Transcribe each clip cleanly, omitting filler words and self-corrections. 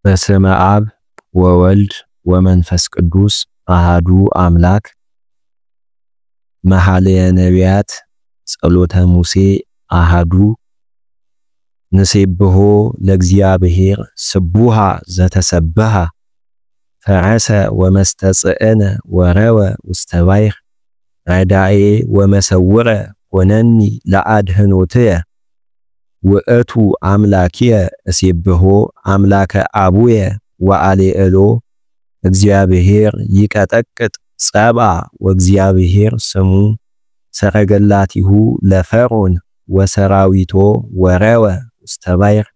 በስመ አብ ወወልድ ወመንፈስ ቅዱስ አሃዱ አምላክ። መኃልየ ነቢያት ጸሎተ ሙሴ አሃዱ። ንሴብሖ ለእግዚአብሔር ስቡሃ ዘተሰብሐ ፈረሰ ወመስተጽእነ ወረወ ውስተ ባሕር ረዳኤ ወመሰውረ ሆነኒ ለአድኅኖትየ ውእቱ አምላክየ እሴብሖ አምላከ አቡየ ወአሌዕሎ። እግዚአብሔር ይቀጠቅጥ ጸብአ ወእግዚአብሔር ስሙ ሰረገላቲሁ ለፈርዖን ወሰራዊቶ ወረወ ውስተ ባሕር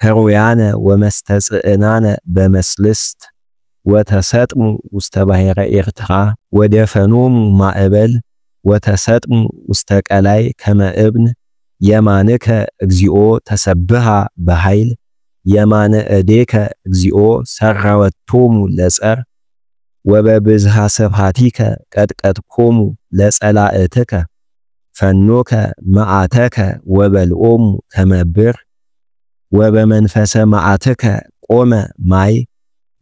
ሕሩያነ ወመስተጽእናነ በመስልስት ወተሰጥሙ ውስተ ባሕረ ኤርትራ ወደፈኖሙ ማዕበል ወተሰጥሙ ውስተ ቀላይ ከመ እብን የማንከ እግዚኦ ተሰብሐ በኃይል የማነ እዴከ እግዚኦ ሰራወቶሙ ለጸር ወበብዝሃ ስብሐቲከ ቀጥቀጥኮሙ ለጸላእትከ ፈኖከ መዓተከ ወበልዖሙ ከመ ብር ወበመንፈሰ መዓትከ ቆመ ማይ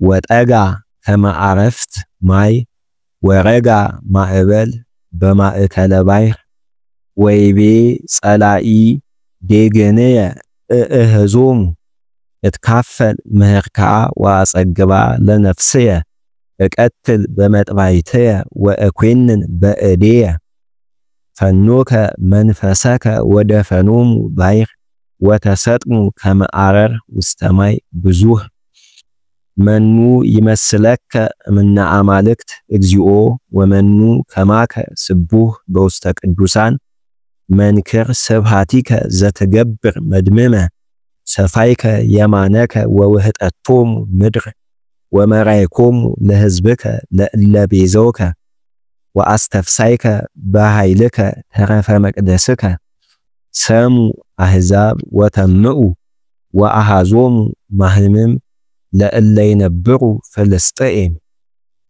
ወጠጋ ከመ አረፍት ማይ ወረጋ ማዕበል በማእከለ ባሕር ወይቤ ጸላኢ ዴግንየ እእህዞሙ እትካፈል ምህርክዓ ወአጸግባ ለነፍስየ እቀትል በመጥባይትየ ወእኮንን በእዴየ ፈኖከ መንፈሰከ ወደፈኖሙ ባሕር ወተሰጥሙ ከመ አረር ውስተ ማይ ብዙኅ። መኑ ይመስለከ እምነ አማልክት እግዚኦ ወመኑ ከማከ ስቡሕ በውስተ ቅዱሳን መንክር ስብሐቲከ ዘትገብር መድምመ ሰፋይከ የማነከ ወውህጠቶሙ ምድር ወመራይኮሙ ለሕዝብከ ለእለ ቤዘውከ ወአስተፍሳይከ በኃይልከ ተረፈ መቅደስከ ሰሙ አሕዛብ ወተምኡ ወአሃዞሙ ማህምም ለእለ ይነብሩ ፍልስጥኤም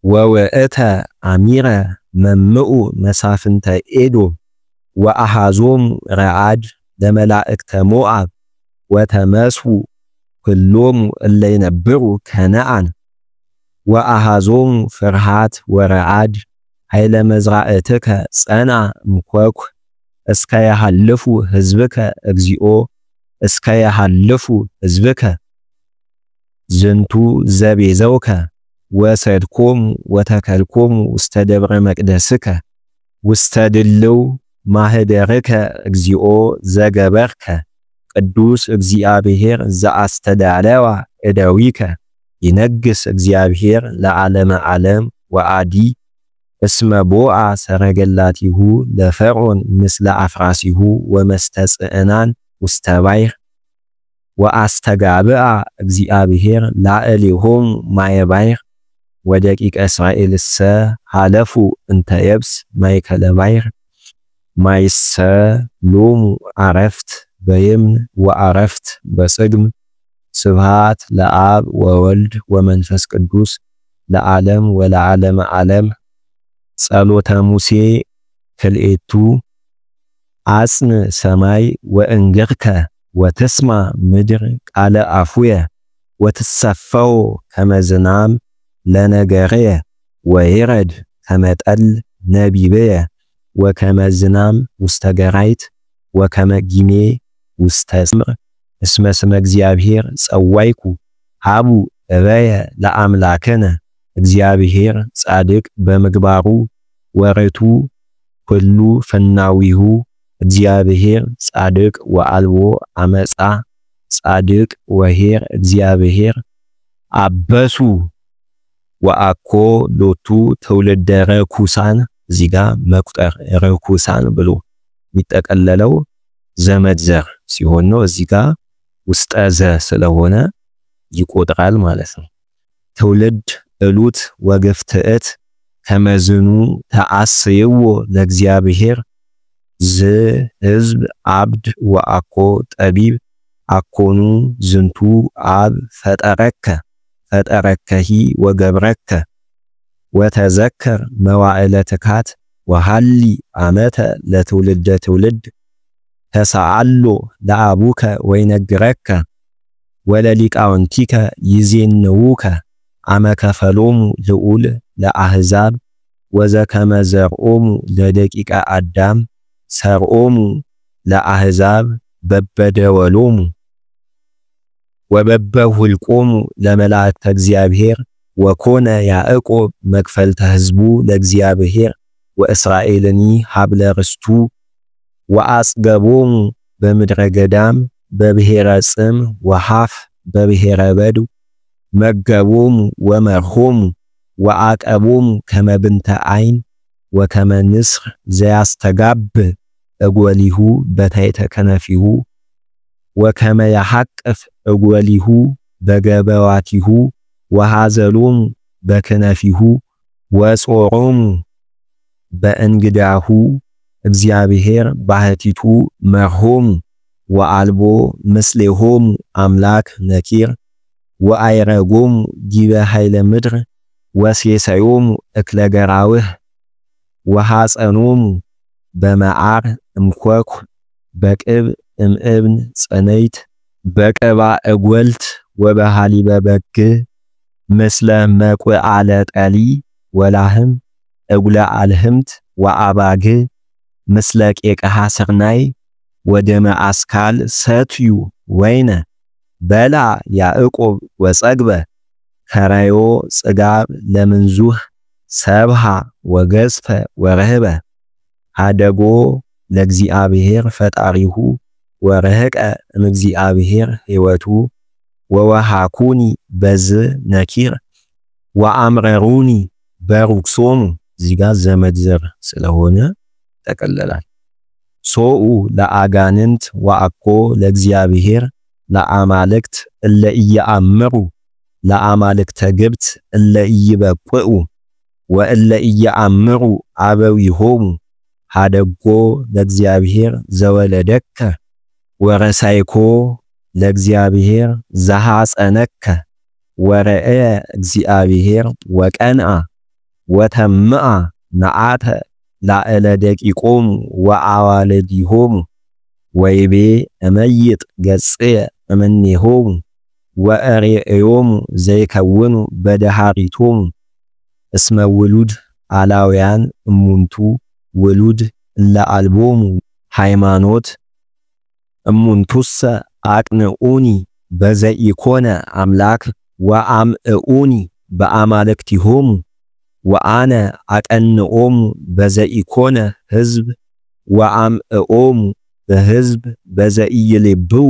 ወውእተ አሚረ መምኡ መሳፍንተ ኤዶም ወአሃዞሙ ረዓድ ለመላእክተ ሞዓብ ወተመስሑ ኩሎሙ እለ ይነብሩ ከነዓን ወአሃዞሙ ፍርሃት ወረዓድ ኃይለ መዝራእትከ ጸና እምኰኩ እስከ የሃልፉ ሕዝብከ እግዚኦ እስከ የሃልፉ ሕዝብከ ዝንቱ ዘቤዘውከ ወሰድኮሙ ወተከልኮሙ ውስተ ደብረ መቅደስከ ውስተ ድልው ማህደርከ እግዚኦ ዘገበርከ ቅዱስ እግዚአብሔር ዘአስተዳለዋ እደዊከ ይነግስ እግዚአብሔር ለዓለመ ዓለም ወአዲ እስመ ቦአ ሰረገላቲሁ ለፈርዖን ምስለ አፍራሲሁ ወመስተጽእናን ውስተ ባሕር ወአስተጋብአ እግዚአብሔር ላዕሌሆሙ ማየ ባሕር ወደቂቀ እስራኤልሰ ሃለፉ እንተ የብስ ማእከለ ባሕር ማይሰ ሎሙ አረፍት በየምን ወአረፍት በጽግም። ስብሐት ለአብ ወወልድ ወመንፈስ ቅዱስ ለዓለም ወለዓለመ ዓለም። ጸሎተ ሙሴ ክልኤቱ አጽን ሰማይ ወእንግርከ ወትስማ ምድር ቃለ አፉየ ወትሰፈው ከመ ዝናም ለነገርየ ወይረድ ከመ ጠል ነቢብየ ወከመ ዝናም ውስተ ገራይት ወከመ ጊሜ ውስተ ጽምር እስመ ስመ እግዚአብሔር ጸዋይኩ ሀቡ እበየ ለአምላክነ። እግዚአብሔር ጻድቅ በምግባሩ ወርቱ ኩሉ ፍናዊሁ። እግዚአብሔር ጻድቅ ወአልቦ አመፃ ጻድቅ ወኄር እግዚአብሔር አበሱ ወአኮ ሎቱ ትውልደ ረኩሳን። እዚህ ጋር መቁጠር ረኩሳን ብሎ የሚጠቀለለው ዘመድ ዘር ሲሆን ነው። እዚህ ጋር ውስጠ ዘ ስለሆነ ይቆጥራል ማለት ነው። ትውልድ እሉት ወግፍትእት ከመዝኑ ተአስይዎ ለእግዚአብሔር ዝ ሕዝብ አብድ ወአኮ ጠቢብ አኮኑ ዝንቱ አብ ፈጠረከ ፈጠረከሂ ወገብረከ ወተዘከር መዋዕለ ትካት ወሃሊ ዓመተ ለትውልደ ትውልድ ተሰአሎ ለአቡከ ወይነግረከ ወለሊቃውንቲከ ይዜንውከ አመከፈሎሙ ልዑል ለአሕዛብ ወዘከመ ዘርኦሙ ለደቂቀ አዳም ሰርኦሙ ለአሕዛብ በበደወሎሙ ወበበሁልቆሙ ለመላእክተ እግዚአብሔር ወኮነ ያዕቆብ መክፈልተ ሕዝቡ ለእግዚአብሔር ወእስራኤልኒ ሀብለ ርስቱ ወአጽገቦሙ በምድረ ገዳም በብሔረ ጽም ወሐፍ በብሔረ በዱ መገቦሙ ወመርሆሙ ወአቀቦሙ ከመ ብንተ ዓይን ወከመ ንስር ዘያስተጋብ እጐሊሁ በታሕተ ከነፊሁ ወከመ ያሐቅፍ እጐሊሁ በገበዋቲሁ ወሐዘሎሙ በክነፊሁ ወጾሮሙ በእንግዳሁ እግዚአብሔር ባሕቲቱ መርሆሙ ወአልቦ ምስሌሆሙ አምላክ ነኪር ወአይረጎሙ ዲበ ኃይለ ምድር ወሴሰዮሙ እክለ ገራውህ ወሐፀኖሙ በመዓር እምኰኩ በቅብ እምእብን ጸነይት በቅባ እጐልት ወበሃሊበ በግ ምስለ መቁዓለ ጠሊ ወላህም እጉለ አልህምት ወአባግ ምስለ ቄቀሃ ስርናይ ወደመ አስካል ሰትዩ ወይነ በላ ያዕቆብ ወጸግበ ከራዮ ጽጋብ ለምንዙህ ሰብሃ ወገዝፈ ወረህበ አደጎ ለእግዚአብሔር ፈጣሪሁ ወረህቀ እምእግዚአብሔር ሕይወቱ ወወሃኩኒ በዝ ነኪር ወአምረሩኒ በሩክሶሙ ዚጋ ዘመድ ዘር ስለሆነ ተቀለላል። ሶኡ ለአጋንንት ወአኮ ለእግዚአብሔር ለአማልክት እለ ኢየአምሩ ለአማልክተ ግብት እለ ኢይበቁኡ ወእለ ኢየአምሩ አበዊሆሙ ሃደጎ ለእግዚአብሔር ዘወለደከ ወረሳይኮ ለእግዚአብሔር ዘሐፀነከ ወረአየ እግዚአብሔር ወቀንአ ወተምአ ነዓተ ላዕለ ደቂቆሙ ወአዋልዲሆሙ ወይቤ እመይጥ ገጽየ እምኔሆሙ ወአርኤዮሙ ዘይከውኑ በደሃሪቶሙ እስመ ውሉድ አላውያን እሙንቱ ውሉድ ለአልቦሙ ሃይማኖት እሙንቱሰ አቅንዑኒ በዘኢኮነ አምላክ ወአምዕኡኒ በአማልክቲሆሙ ወአነ አቀንዖሙ በዘኢኮነ ሕዝብ ወአምዕኦሙ በሕዝብ በዘኢይሌብኡ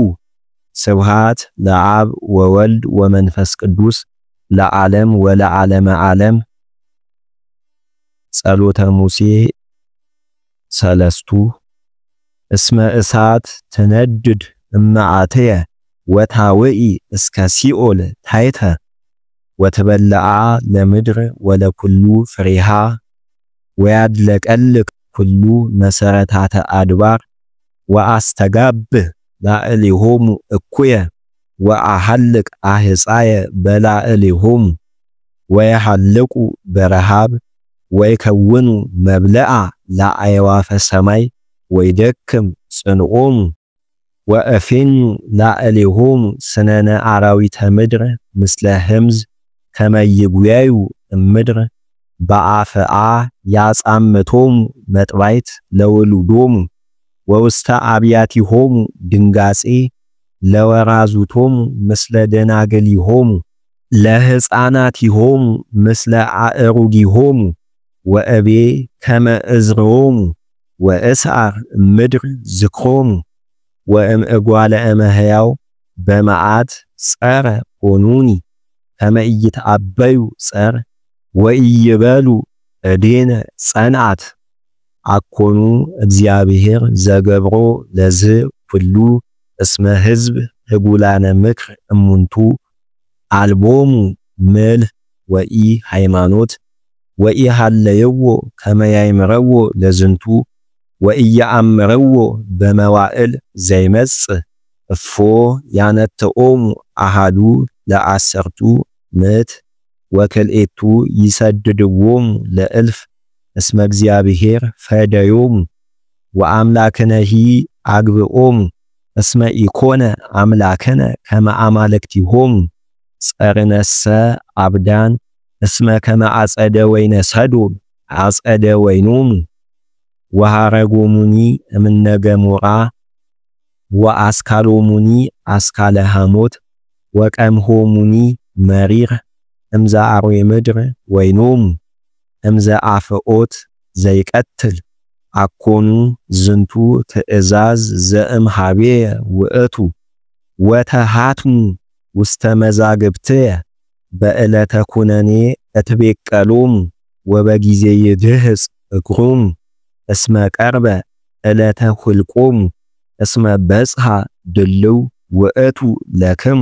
ስብሃት ለአብ ወወልድ ወመንፈስ ቅዱስ ለዓለም ወለዓለመ ዓለም። ጸሎተ ሙሴ ሰለስቱ እስመ እሳት ትነድድ እመዓትየ ወታውኢ እስከ ሲኦል ታይተ ወትበልዓ ለምድር ወለኩሉ ፍሬሃ ወያድለቀልቅ ኩሉ መሰረታተ አድባር ወአስተጋብህ ላዕሌሆሙ እኩየ ወአሐልቅ አሕፃየ በላዕሌሆሙ ወየሐልቁ በረሃብ ወይከውኑ መብልዓ ለአዕዋፈ ሰማይ ወይደክም ጽንዖሙ ወእፌኑ ላዕሌሆሙ ስነነ አራዊተ ምድር ምስለ ህምዝ ከመ ይጉያዩ እምድር በአፍአ ያጻምቶሙ መጥባይት ለውሉዶሙ ወውስተ አብያቲሆሙ ድንጋጼ ለወራዙቶሙ ምስለ ደናግሊሆሙ ለሕፃናቲሆሙ ምስለ አእሩጊሆሙ ወእቤ ከመ እዝሮሙ ወእስዓር ምድር ዝክሮሙ ወእምእጓለ እመሕያው በመዓት ጸረ ሆኑኒ ከመ ኢይትአበዩ ጸር ወኢይበሉ እዴነ ጸንዓት አኮኑ እግዚአብሔር ዘገብሮ ለዝ ኩሉ እስመ ሕዝብ ህጉላነ ምክር እሙንቱ አልቦሙ ምልህ ወኢ ሃይማኖት ወኢ ሃለየዎ ከመ ያይምረዎ ለዝንቱ ወኢየአምረዎ በመዋዕል ዘይመጽእ እፎ ያነትኦሙ አሃዱ ለአሰርቱ ምዕት ወክልኤቱ ይሰድድዎሙ ለእልፍ እስመ እግዚአብሔር ፈደዮሙ ወአምላክነሂ አግብኦሙ እስመ ኢኮነ አምላከነ ከመ አማልክቲሆሙ ጸርነሰ አብዳን እስመ ከመ አጸደ ወይነ ሰዶም አጸደ ወይኖሙ ወሐረጎሙኒ እምነ ገሞራ ወአስካሎሙኒ አስካለ ሐሞት ወቀምሆሙኒ መሪር እምዘ አርዌ ምድር ወይኖሙ እምዘ አፍኦት ዘይቀትል አኮኑ ዝንቱ ትእዛዝ ዘእምሃቤ ውእቱ ወተሃትሙ ውስተ መዛግብትየ በዕለተ ኩነኔ እትቤቀሎሙ ወበጊዜ ይድህጽ እግሮሙ እስመ ቀርበ ዕለተ ሁልቆሙ እስመ በጽሐ ድልው ውእቱ ለክሙ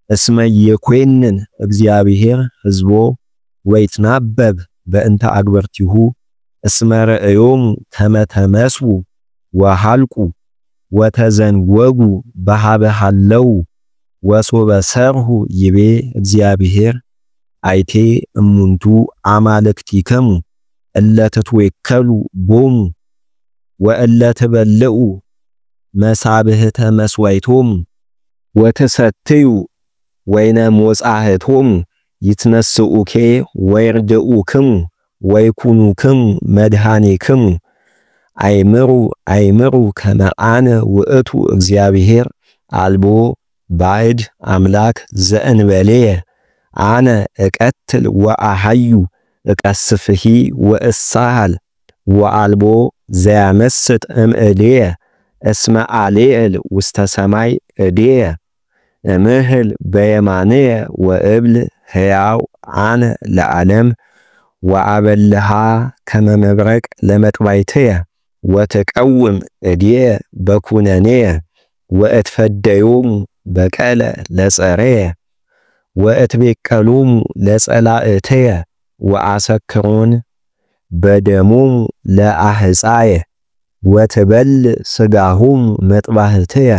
እስመ ይኮንን እግዚአብሔር ሕዝቦ ወይትናበብ በእንተ አግበርቲሁ እስመ ረእዮሙ ከመ ተመስዉ ወሃልቁ ወተዘንወጉ በሃበ ሃለው ወሶበ ሰርሁ ይቤ እግዚአብሔር አይቴ እሙንቱ አማልክቲክሙ እለ ትትዌከሉ ቦሙ ወእለ ትበልዑ መሳብህተ መስዋዕቶሙ ወትሰትዩ ወይነ ሞጻህቶሙ ይትነስኡኬ ወይርድኡክሙ ወይኩኑክሙ መድኃኒክሙ አይምሩ ከመ አነ ውእቱ እግዚአብሔር አልቦ ባዕድ አምላክ ዘእንበሌየ አነ እቀትል ወአሐዩ እቀስፍሂ ወእሳሃል ወአልቦ ዘያመስጥ እምእዴየ እስመ አሌዕል ውስተ ሰማይ እዴየ እምህል በየማንየ ወእብል ሕያው አነ ለዓለም ወአበልሃ ከመ መብረቅ ለመጥባይትየ ወትቀውም እዴየ በኩነኔየ ወእትፈደዮሙ በቀለ ለጸረየ ወእትቤቀሎሙ ለጸላእትየ ወአሰክሮን በደሞሙ ለአሕፃየ ወትበል ሥጋሆሙ መጥባህትየ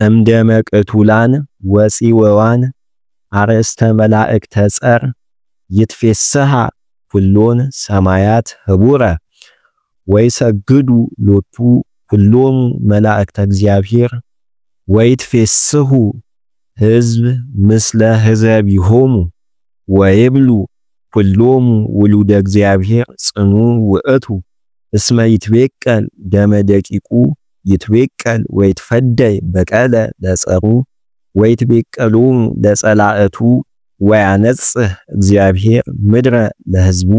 እምደመ ቅቱላን ወፂወዋን አርእስተ መላእክተ ጸር ይትፌስሃ ኩሎን ሰማያት ህቡረ ወይሰግዱ ሎቱ ኩሎሙ መላእክተ እግዚአብሔር ወይትፌስሁ ሕዝብ ምስለ ሕዘቢሆሙ ወይብሉ ኩሎሙ ውሉደ እግዚአብሔር ጽኑ ውእቱ እስመ ይትቤቀል ደመ ደቂቁ ይትቤቀል ወይትፈደይ በቀለ ለጸሩ ወይትቤቀሎሙ ለጸላእቱ ወያነጽህ እግዚአብሔር ምድረ ለሕዝቡ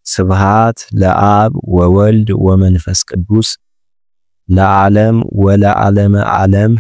ስብሃት ለአብ ወወልድ ወመንፈስ ቅዱስ ለዓለም ወለዓለመ ዓለም